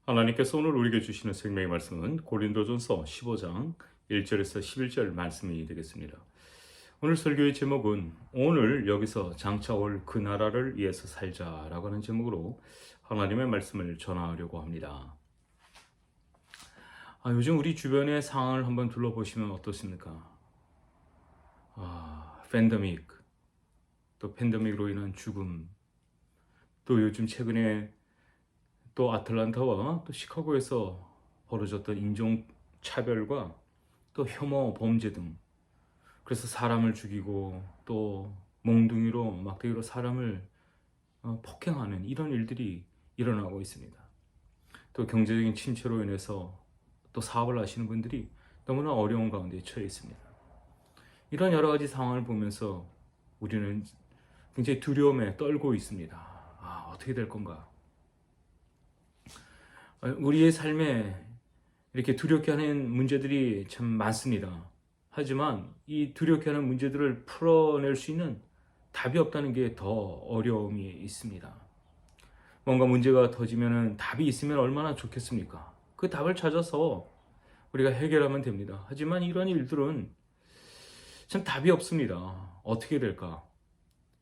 하나님께서 오늘 우리에게 주시는 생명의 말씀은 고린도전서 15장 1절에서 11절 말씀이 되겠습니다. 오늘 설교의 제목은 오늘 여기서 장차 올 그 나라를 위해서 살자라고 하는 제목으로 하나님의 말씀을 전하려고 합니다. 요즘 우리 주변의 상황을 한번 둘러보시면 어떻습니까? 팬데믹, 또 팬데믹으로 인한 죽음, 또 요즘 최근에 또 아틀란타와 또 시카고에서 벌어졌던 인종차별과 또 혐오, 범죄 등, 그래서 사람을 죽이고 또 몽둥이로 막대기로 사람을 폭행하는 이런 일들이 일어나고 있습니다. 또 경제적인 침체로 인해서 또 사업을 하시는 분들이 너무나 어려운 가운데 처해 있습니다. 이런 여러 가지 상황을 보면서 우리는 굉장히 두려움에 떨고 있습니다. 어떻게 될 건가? 우리의 삶에 이렇게 두렵게 하는 문제들이 참 많습니다. 하지만 이 두렵게 하는 문제들을 풀어낼 수 있는 답이 없다는 게 더 어려움이 있습니다. 뭔가 문제가 터지면 답이 있으면 얼마나 좋겠습니까? 그 답을 찾아서 우리가 해결하면 됩니다. 하지만 이런 일들은 참 답이 없습니다. 어떻게 될까?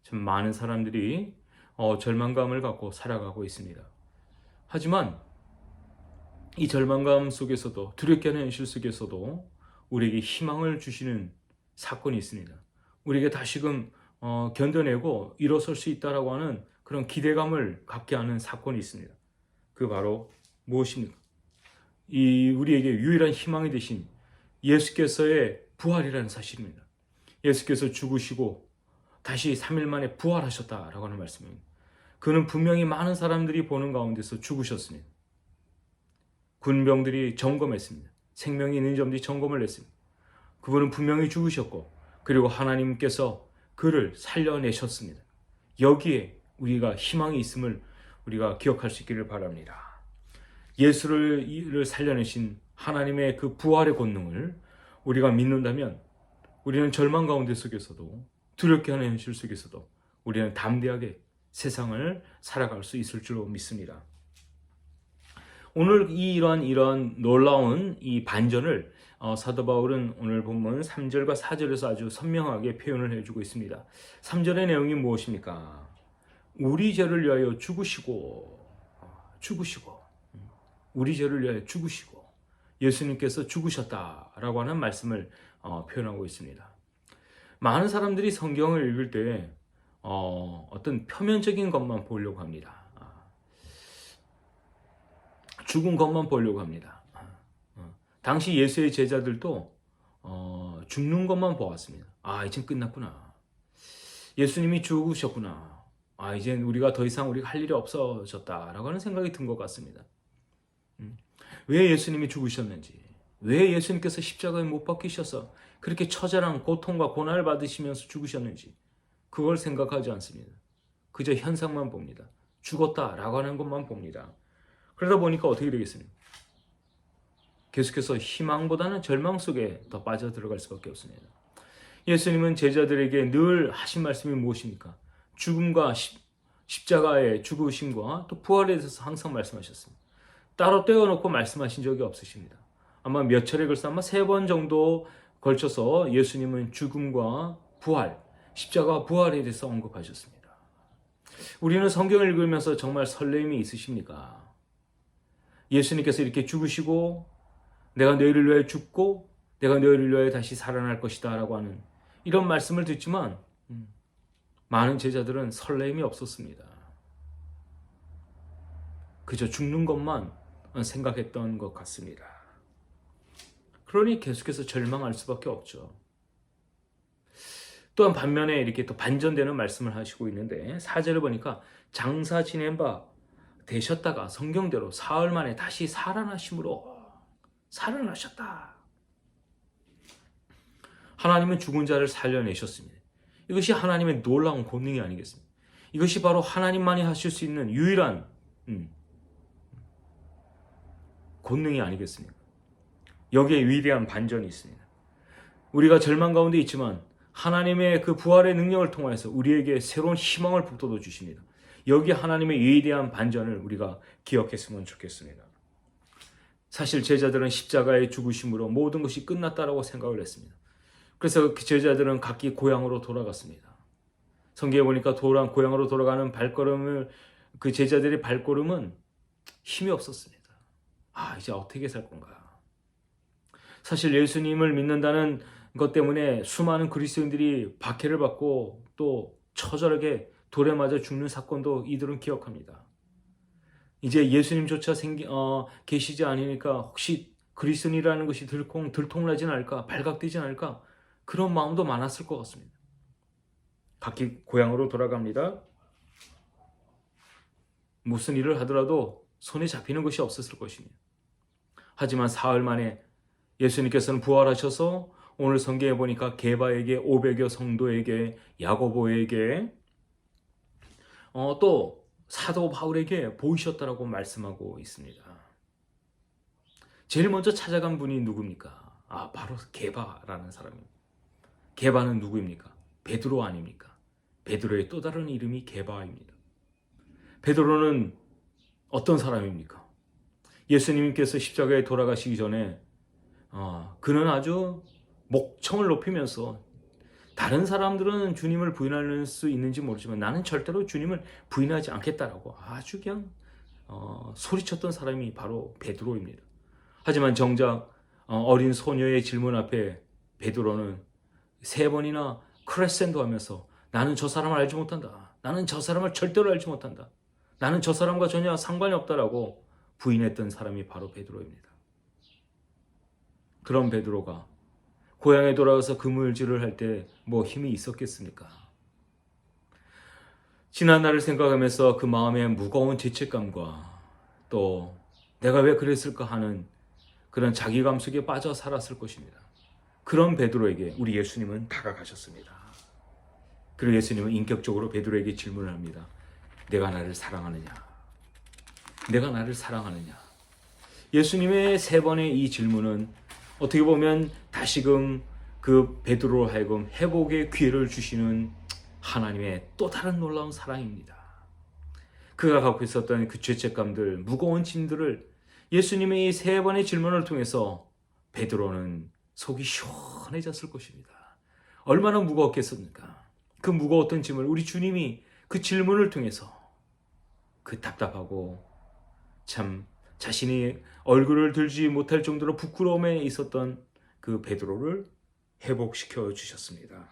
참 많은 사람들이 절망감을 갖고 살아가고 있습니다. 하지만 이 절망감 속에서도, 두렵게 하는 현실 속에서도 우리에게 희망을 주시는 사건이 있습니다. 우리에게 다시금 견뎌내고 일어설 수 있다라고 하는 그런 기대감을 갖게 하는 사건이 있습니다. 그 바로 무엇입니까? 우리에게 유일한 희망이 되신 예수께서의 부활이라는 사실입니다. 예수께서 죽으시고 다시 3일 만에 부활하셨다라고 하는 말씀입니다. 그는 분명히 많은 사람들이 보는 가운데서 죽으셨습니다. 군병들이 점검했습니다. 생명이 있는지 없는지 점검을 했습니다. 그분은 분명히 죽으셨고, 그리고 하나님께서 그를 살려내셨습니다. 여기에 우리가 희망이 있음을 우리가 기억할 수 있기를 바랍니다. 예수를 살려내신 하나님의 그 부활의 권능을 우리가 믿는다면 우리는 절망 가운데 속에서도, 두렵게 하는 현실 속에서도 우리는 담대하게 세상을 살아갈 수 있을 줄로 믿습니다. 오늘 이런 놀라운 이 반전을 사도 바울은 오늘 본문 3절과 4절에서 아주 선명하게 표현을 해주고 있습니다. 3절의 내용이 무엇입니까? 우리 죄를 위하여 죽으시고 우리 죄를 위하여 죽으시고 예수님께서 죽으셨다라고 하는 말씀을 표현하고 있습니다. 많은 사람들이 성경을 읽을 때 어떤 표면적인 것만 보려고 합니다. 죽은 것만 보려고 합니다. 당시 예수의 제자들도 죽는 것만 보았습니다. 이젠 끝났구나. 예수님이 죽으셨구나. 이젠 우리가 더 이상 우리가 할 일이 없어졌다라고 하는 생각이 든 것 같습니다. 왜 예수님이 죽으셨는지, 왜 예수님께서 십자가에 못 박히셔서 그렇게 처절한 고통과 고난을 받으시면서 죽으셨는지 그걸 생각하지 않습니다. 그저 현상만 봅니다. 죽었다라고 하는 것만 봅니다. 그러다 보니까 어떻게 되겠습니까? 계속해서 희망보다는 절망 속에 더 빠져들어갈 수밖에 없습니다. 예수님은 제자들에게 늘 하신 말씀이 무엇입니까? 죽음과 십자가의 죽으심과 또 부활에 대해서 항상 말씀하셨습니다. 따로 떼어놓고 말씀하신 적이 없으십니다. 아마 몇 차례 걸쳐 아마 3번 정도 걸쳐서 예수님은 죽음과 부활, 십자가와 부활에 대해서 언급하셨습니다. 우리는 성경을 읽으면서 정말 설렘이 있으십니까? 예수님께서 이렇게 죽으시고 내가 너희를 위하여 죽고 내가 너희를 위하여 다시 살아날 것이다 라고 하는 이런 말씀을 듣지만 많은 제자들은 설렘이 없었습니다. 그저 죽는 것만 생각했던 것 같습니다. 그러니 계속해서 절망할 수밖에 없죠. 또한 반면에 이렇게 또 반전되는 말씀을 하시고 있는데 4절을 보니까 장사 지낸 바 되셨다가 성경대로 사흘 만에 다시 살아나심으로 살아나셨다. 하나님은 죽은 자를 살려내셨습니다. 이것이 하나님의 놀라운 권능이 아니겠습니까? 이것이 바로 하나님만이 하실 수 있는 유일한 권능이 아니겠습니까? 여기에 위대한 반전이 있습니다. 우리가 절망 가운데 있지만 하나님의 그 부활의 능력을 통해서 우리에게 새로운 희망을 북돋워 주십니다. 여기 하나님의 위대한 반전을 우리가 기억했으면 좋겠습니다. 사실 제자들은 십자가의 죽으심으로 모든 것이 끝났다라고 생각을 했습니다. 그래서 그 제자들은 각기 고향으로 돌아갔습니다. 성경에 보니까 고향으로 돌아가는 발걸음을 그 제자들의 발걸음은 힘이 없었습니다. 아, 이제 어떻게 살 건가? 사실 예수님을 믿는다는 것 때문에 수많은 그리스도인들이 박해를 받고 또 처절하게 돌에 맞아 죽는 사건도 이들은 기억합니다. 이제 예수님조차 계시지 않으니까 혹시 그리스도인이라는 것이 들통나진 않을까, 발각되진 않을까, 그런 마음도 많았을 것 같습니다. 각기 고향으로 돌아갑니다. 무슨 일을 하더라도 손에 잡히는 것이 없었을 것입니다. 하지만 사흘 만에 예수님께서는 부활하셔서 오늘 성경에 보니까 게바에게 500여 성도에게 야고보에게 또 사도 바울에게 보이셨다라고 말씀하고 있습니다. 제일 먼저 찾아간 분이 누굽니까? 아, 바로 게바라는 사람입니다. 게바는 누구입니까? 베드로 아닙니까? 베드로의 또 다른 이름이 게바입니다. 베드로는 어떤 사람입니까? 예수님께서 십자가에 돌아가시기 전에 그는 아주 목청을 높이면서 다른 사람들은 주님을 부인할 수 있는지 모르지만 나는 절대로 주님을 부인하지 않겠다라고 아주 그냥 소리쳤던 사람이 바로 베드로입니다. 하지만 정작 어린 소녀의 질문 앞에 베드로는 3번이나 크레센도 하면서 나는 저 사람을 알지 못한다. 나는 저 사람을 절대로 알지 못한다. 나는 저 사람과 전혀 상관이 없다라고 부인했던 사람이 바로 베드로입니다. 그런 베드로가 고향에 돌아가서 그물질을 할 때 뭐 힘이 있었겠습니까? 지난 날을 생각하면서 그 마음에 무거운 죄책감과 또 내가 왜 그랬을까 하는 그런 자기감 속에 빠져 살았을 것입니다. 그런 베드로에게 우리 예수님은 다가가셨습니다. 그리고 예수님은 인격적으로 베드로에게 질문을 합니다. 내가 나를 사랑하느냐? 내가 나를 사랑하느냐? 예수님의 3번의 이 질문은 어떻게 보면 다시금 그 베드로로 하여금 회복의 기회를 주시는 하나님의 또 다른 놀라운 사랑입니다. 그가 갖고 있었던 그 죄책감들, 무거운 짐들을 예수님의 이 3번의 질문을 통해서 베드로는 속이 시원해졌을 것입니다. 얼마나 무거웠겠습니까? 그 무거웠던 짐을 우리 주님이 그 질문을 통해서 그 답답하고 참 자신이 얼굴을 들지 못할 정도로 부끄러움에 있었던 그 베드로를 회복시켜 주셨습니다.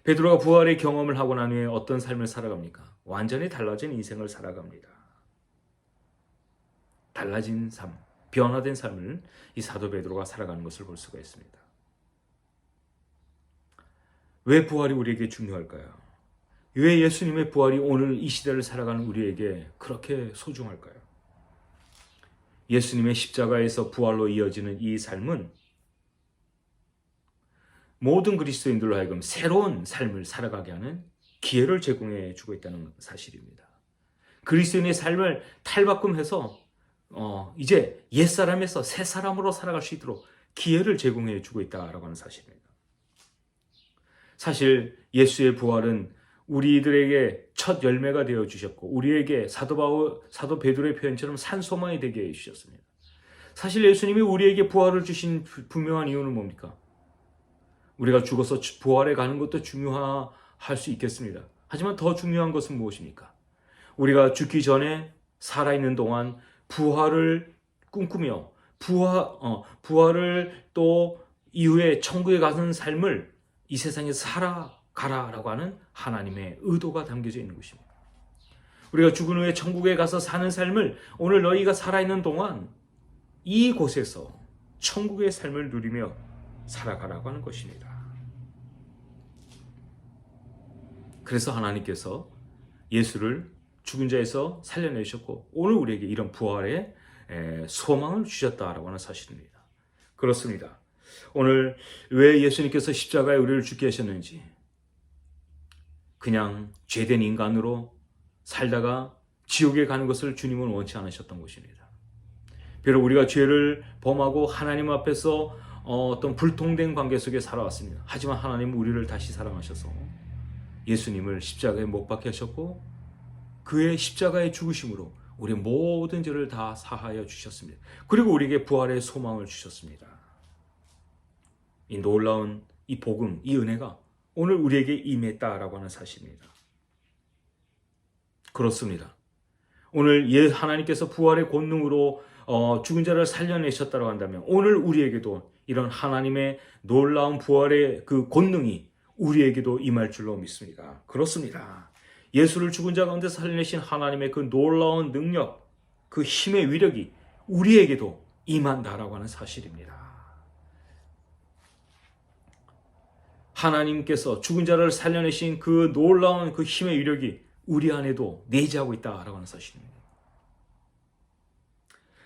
베드로가 부활의 경험을 하고 난 후에 어떤 삶을 살아갑니까? 완전히 달라진 인생을 살아갑니다. 달라진 삶, 변화된 삶을 이 사도 베드로가 살아가는 것을 볼 수가 있습니다. 왜 부활이 우리에게 중요할까요? 왜 예수님의 부활이 오늘 이 시대를 살아가는 우리에게 그렇게 소중할까요? 예수님의 십자가에서 부활로 이어지는 이 삶은 모든 그리스도인들로 하여금 새로운 삶을 살아가게 하는 기회를 제공해 주고 있다는 사실입니다. 그리스도인의 삶을 탈바꿈해서 이제 옛사람에서 새사람으로 살아갈 수 있도록 기회를 제공해 주고 있다라고 하는 사실입니다. 사실 예수의 부활은 우리들에게 첫 열매가 되어 주셨고 우리에게 사도 베드로의 표현처럼 산소망이 되게 해 주셨습니다. 사실 예수님이 우리에게 부활을 주신 분명한 이유는 뭡니까? 우리가 죽어서 부활해 가는 것도 중요할 수 있겠습니다. 하지만 더 중요한 것은 무엇입니까? 우리가 죽기 전에 살아있는 동안 부활을 꿈꾸며 부활을 또 이후에 천국에 가는 삶을 이 세상에서 살아가라라고 하는 하나님의 의도가 담겨져 있는 것입니다. 우리가 죽은 후에 천국에 가서 사는 삶을 오늘 너희가 살아있는 동안 이곳에서 천국의 삶을 누리며 살아가라고 하는 것입니다. 그래서 하나님께서 예수를 죽은 자에서 살려내셨고 오늘 우리에게 이런 부활의 소망을 주셨다라고 하는 사실입니다. 그렇습니다. 오늘 왜 예수님께서 십자가에 우리를 죽게 하셨는지 그냥 죄된 인간으로 살다가 지옥에 가는 것을 주님은 원치 않으셨던 것입니다. 비록 우리가 죄를 범하고 하나님 앞에서 어떤 불통된 관계 속에 살아왔습니다. 하지만 하나님은 우리를 다시 사랑하셔서 예수님을 십자가에 못 박게 하셨고 그의 십자가의 죽으심으로 우리 모든 죄를 다 사하여 주셨습니다. 그리고 우리에게 부활의 소망을 주셨습니다. 이 놀라운 이 복음, 이 은혜가 오늘 우리에게 임했다라고 하는 사실입니다. 그렇습니다. 오늘 하나님께서 부활의 권능으로 죽은 자를 살려내셨다고 한다면 오늘 우리에게도 이런 하나님의 놀라운 부활의 그 권능이 우리에게도 임할 줄로 믿습니다. 그렇습니다. 예수를 죽은 자 가운데 살려내신 하나님의 그 놀라운 능력, 그 힘의 위력이 우리에게도 임한다라고 하는 사실입니다. 하나님께서 죽은 자를 살려내신 그 놀라운 그 힘의 위력이 우리 안에도 내재하고 있다라고 하는 사실입니다.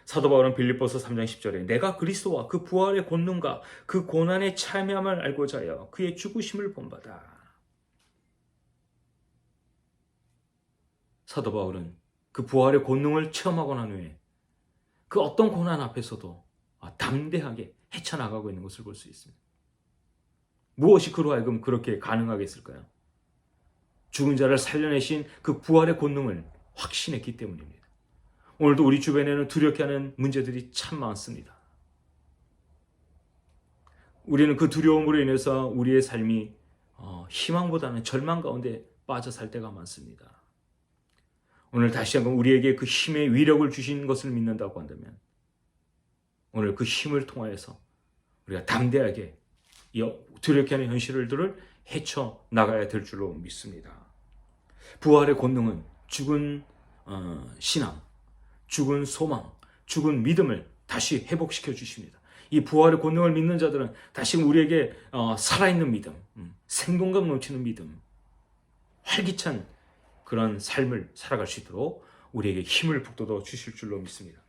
사도 바울은 빌립보서 3장 10절에 내가 그리스도와 그 부활의 권능과 그 고난의 참여함을 알고자 하여 그의 죽으심을 본받아. 사도 바울은 그 부활의 권능을 체험하고 난 후에 그 어떤 고난 앞에서도 담대하게 헤쳐나가고 있는 것을 볼 수 있습니다. 무엇이 그로 하여금 그렇게 가능하게 했을까요? 죽은 자를 살려내신 그 부활의 권능을 확신했기 때문입니다. 오늘도 우리 주변에는 두렵게 하는 문제들이 참 많습니다. 우리는 그 두려움으로 인해서 우리의 삶이 희망보다는 절망 가운데 빠져 살 때가 많습니다. 오늘 다시 한번 우리에게 그 힘의 위력을 주신 것을 믿는다고 한다면 오늘 그 힘을 통하여서 우리가 담대하게 두렵게 하는 현실들을 헤쳐나가야 될 줄로 믿습니다. 부활의 권능은 죽은 신앙, 죽은 소망, 죽은 믿음을 다시 회복시켜 주십니다. 이 부활의 권능을 믿는 자들은 다시 우리에게 살아있는 믿음, 생동감 넘치는 믿음, 활기찬 그런 삶을 살아갈 수 있도록 우리에게 힘을 북돋워 주실 줄로 믿습니다.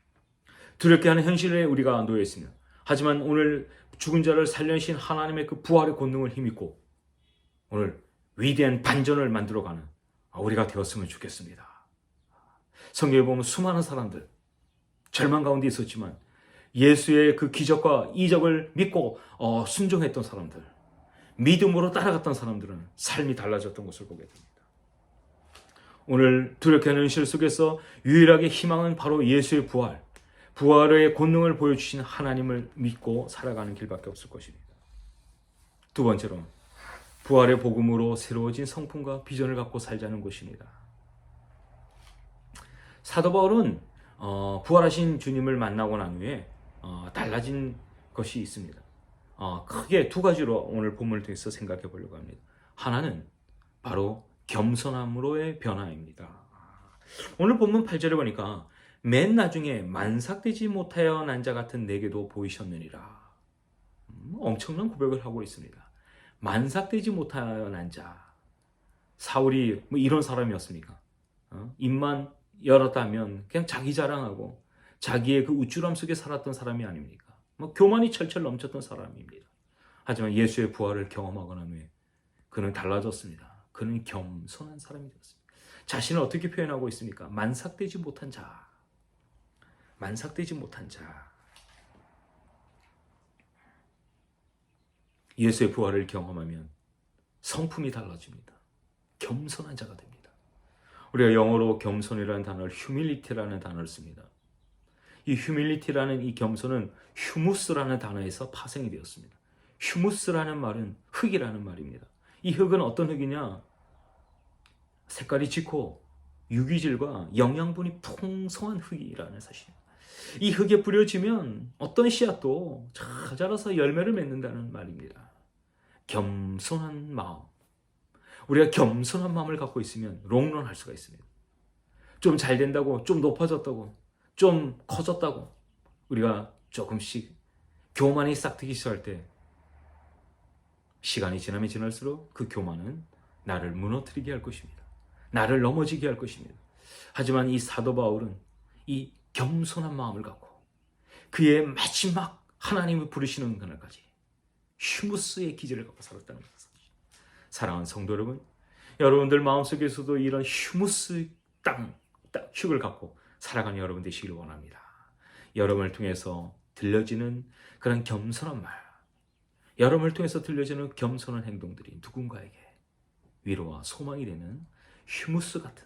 두렵게 하는 현실에 우리가 놓여 있습니다. 하지만 오늘 죽은 자를 살려내신 하나님의 그 부활의 권능을 힘입고 오늘 위대한 반전을 만들어가는 우리가 되었으면 좋겠습니다. 성경에 보면 수많은 사람들 절망 가운데 있었지만 예수의 그 기적과 이적을 믿고 순종했던 사람들, 믿음으로 따라갔던 사람들은 삶이 달라졌던 것을 보게 됩니다. 오늘 두렵게 하는 현실 속에서 유일하게 희망은 바로 예수의 부활의 권능을 보여주신 하나님을 믿고 살아가는 길밖에 없을 것입니다. 두 번째로 부활의 복음으로 새로워진 성품과 비전을 갖고 살자는 것입니다. 사도 바울은 부활하신 주님을 만나고 난 후에 달라진 것이 있습니다. 크게 두 가지로 오늘 본문을 통해서 생각해 보려고 합니다. 하나는 바로 겸손함으로의 변화입니다. 오늘 본문 8절에 보니까 맨 나중에 만삭되지 못하여 난 자 같은 내게도 보이셨느니라. 엄청난 고백을 하고 있습니다. 만삭되지 못하여 난 자. 사울이 이런 사람이었습니까? 입만 열었다면 그냥 자기 자랑하고 자기의 그 우쭐함 속에 살았던 사람이 아닙니까? 교만이 철철 넘쳤던 사람입니다. 하지만 예수의 부활을 경험하고 난 후에 그는 달라졌습니다. 그는 겸손한 사람이 되었습니다. 자신을 어떻게 표현하고 있습니까? 만삭되지 못한 자. 만삭되지 못한 자. 예수의 부활을 경험하면 성품이 달라집니다. 겸손한 자가 됩니다. 우리가 영어로 겸손이라는 단어를 humility라는 단어를 씁니다. 이 humility라는 이 겸손은 휴무스라는 단어에서 파생이 되었습니다. 휴무스라는 말은 흙이라는 말입니다. 이 흙은 어떤 흙이냐? 색깔이 짙고 유기질과 영양분이 풍성한 흙이라는 사실입니다. 이 흙에 뿌려지면 어떤 씨앗도 잘 자라서 열매를 맺는다는 말입니다. 겸손한 마음. 우리가 겸손한 마음을 갖고 있으면 롱런할 수가 있습니다. 좀 잘 된다고, 좀 높아졌다고, 좀 커졌다고 우리가 조금씩 교만이 싹트기 시작할 때 시간이 지나면 지날수록 그 교만은 나를 무너뜨리게 할 것입니다. 나를 넘어지게 할 것입니다. 하지만 이 사도 바울은 이 겸손한 마음을 갖고 그의 마지막 하나님을 부르시는 그날까지 휴무스의 기질을 갖고 살았다는 것입니다. 사랑하는 성도 여러분, 여러분들 마음속에서도 이런 휴무스 흙을 갖고 살아가는 여러분 되시길 원합니다. 여러분을 통해서 들려지는 그런 겸손한 말, 여러분을 통해서 들려지는 겸손한 행동들이 누군가에게 위로와 소망이 되는 휴무스 같은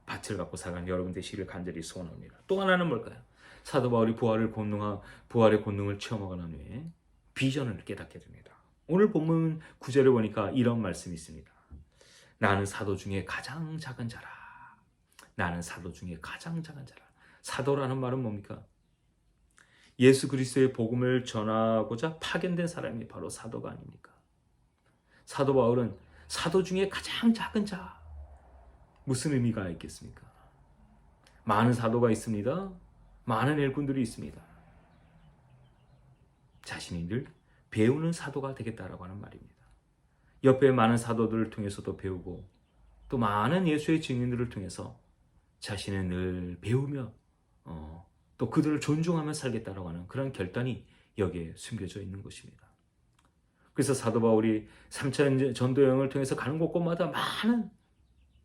밭을 갖고 살아가는 여러분 되시기를 간절히 소원합니다. 또 하나는 뭘까요? 사도 바울이 부활의 권능을 체험하고 난 후에 비전을 깨닫게 됩니다. 오늘 본문 9절에 보니까 이런 말씀이 있습니다. 나는 사도 중에 가장 작은 자라. 나는 사도 중에 가장 작은 자라. 사도라는 말은 뭡니까? 예수 그리스도의 복음을 전하고자 파견된 사람이 바로 사도가 아닙니까? 사도 바울은 사도 중에 가장 작은 자. 무슨 의미가 있겠습니까? 많은 사도가 있습니다. 많은 일꾼들이 있습니다. 자신이 늘 배우는 사도가 되겠다라고 하는 말입니다. 옆에 많은 사도들을 통해서도 배우고 또 많은 예수의 증인들을 통해서 자신은 늘 배우며 또 그들을 존중하며 살겠다라고 하는 그런 결단이 여기에 숨겨져 있는 것입니다. 그래서 사도 바울이 3차 전도 여행을 통해서 가는 곳곳마다 많은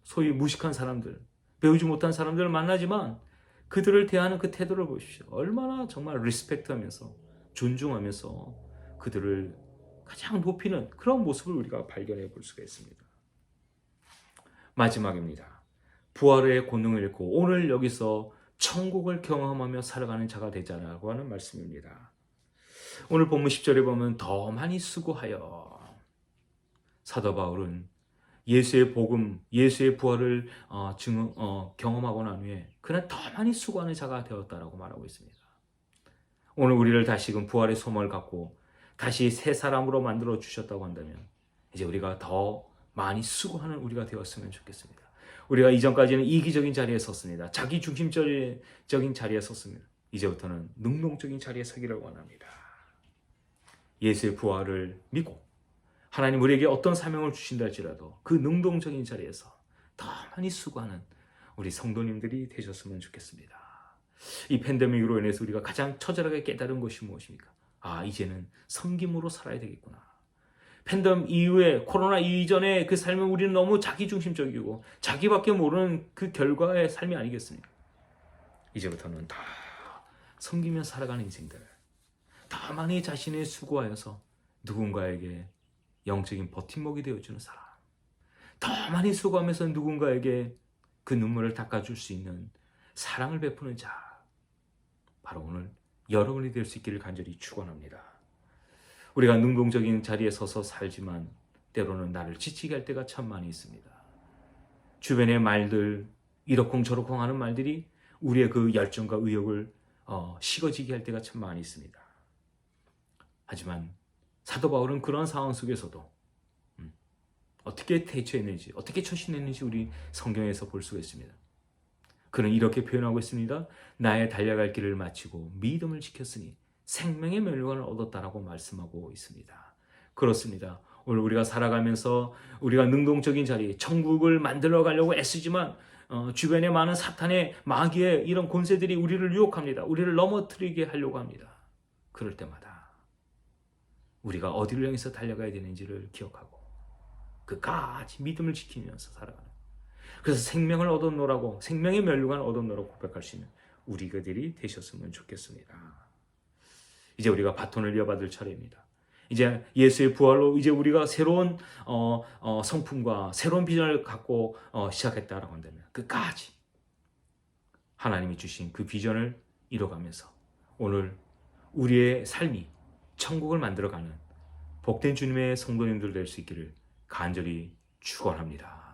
소위 무식한 사람들, 배우지 못한 사람들을 만나지만 그들을 대하는 그 태도를 보십시오. 얼마나 정말 리스펙트하면서 존중하면서 그들을 가장 높이는 그런 모습을 우리가 발견해 볼 수가 있습니다. 마지막입니다. 부활의 권능을 잃고 오늘 여기서 천국을 경험하며 살아가는 자가 되자라고 하는 말씀입니다. 오늘 본문 10절에 보면 더 많이 수고하여. 사도 바울은 예수의 복음, 예수의 부활을 경험하고 난 후에 그는 더 많이 수고하는 자가 되었다라고 말하고 있습니다. 오늘 우리를 다시금 부활의 소망을 갖고 다시 새 사람으로 만들어 주셨다고 한다면 이제 우리가 더 많이 수고하는 우리가 되었으면 좋겠습니다. 우리가 이전까지는 이기적인 자리에 섰습니다. 자기 중심적인 자리에 섰습니다. 이제부터는 능동적인 자리에 서기를 원합니다. 예수의 부활을 믿고 하나님 우리에게 어떤 사명을 주신다 할지라도 그 능동적인 자리에서 더 많이 수고하는 우리 성도님들이 되셨으면 좋겠습니다. 이 팬데믹으로 인해서 우리가 가장 처절하게 깨달은 것이 무엇입니까? 이제는 섬김으로 살아야 되겠구나. 팬데믹 이후에 코로나 이전에 그 삶은 우리는 너무 자기중심적이고 자기밖에 모르는 그 결과의 삶이 아니겠습니까? 이제부터는 다 섬기며 살아가는 인생들, 더 많이 자신의 수고하여서 누군가에게 영적인 버팀목이 되어주는 사람, 더 많이 수고하면서 누군가에게 그 눈물을 닦아줄 수 있는 사랑을 베푸는 자, 바로 오늘 여러분이 될 수 있기를 간절히 축원합니다. 우리가 능동적인 자리에 서서 살지만 때로는 나를 지치게 할 때가 참 많이 있습니다. 주변의 말들, 이러쿵저러쿵 하는 말들이 우리의 그 열정과 의욕을 식어지게 할 때가 참 많이 있습니다. 하지만 사도 바울은 그런 상황 속에서도 어떻게 대처했는지, 어떻게 처신했는지 우리 성경에서 볼 수가 있습니다. 그는 이렇게 표현하고 있습니다. 나의 달려갈 길을 마치고 믿음을 지켰으니 생명의 멸류관을 얻었다라고 말씀하고 있습니다. 그렇습니다. 오늘 우리가 살아가면서 우리가 능동적인 자리, 천국을 만들어 가려고 애쓰지만 주변에 많은 사탄의 마귀의 이런 권세들이 우리를 유혹합니다. 우리를 넘어뜨리게 하려고 합니다. 그럴 때마다 우리가 어디를 향해서 달려가야 되는지를 기억하고 끝까지 믿음을 지키면서 살아가는, 그래서 생명을 얻어놓으라고, 생명의 멸류관을 얻어놓으라고 고백할 수 있는 우리들이 되셨으면 좋겠습니다. 이제 우리가 바톤을 이어받을 차례입니다. 이제 예수의 부활로 이제 우리가 새로운 성품과 새로운 비전을 갖고 시작했다라고 한다면 끝까지 하나님이 주신 그 비전을 이뤄가면서 오늘 우리의 삶이 천국을 만들어가는 복된 주님의 성도님들 될 수 있기를 간절히 축원합니다.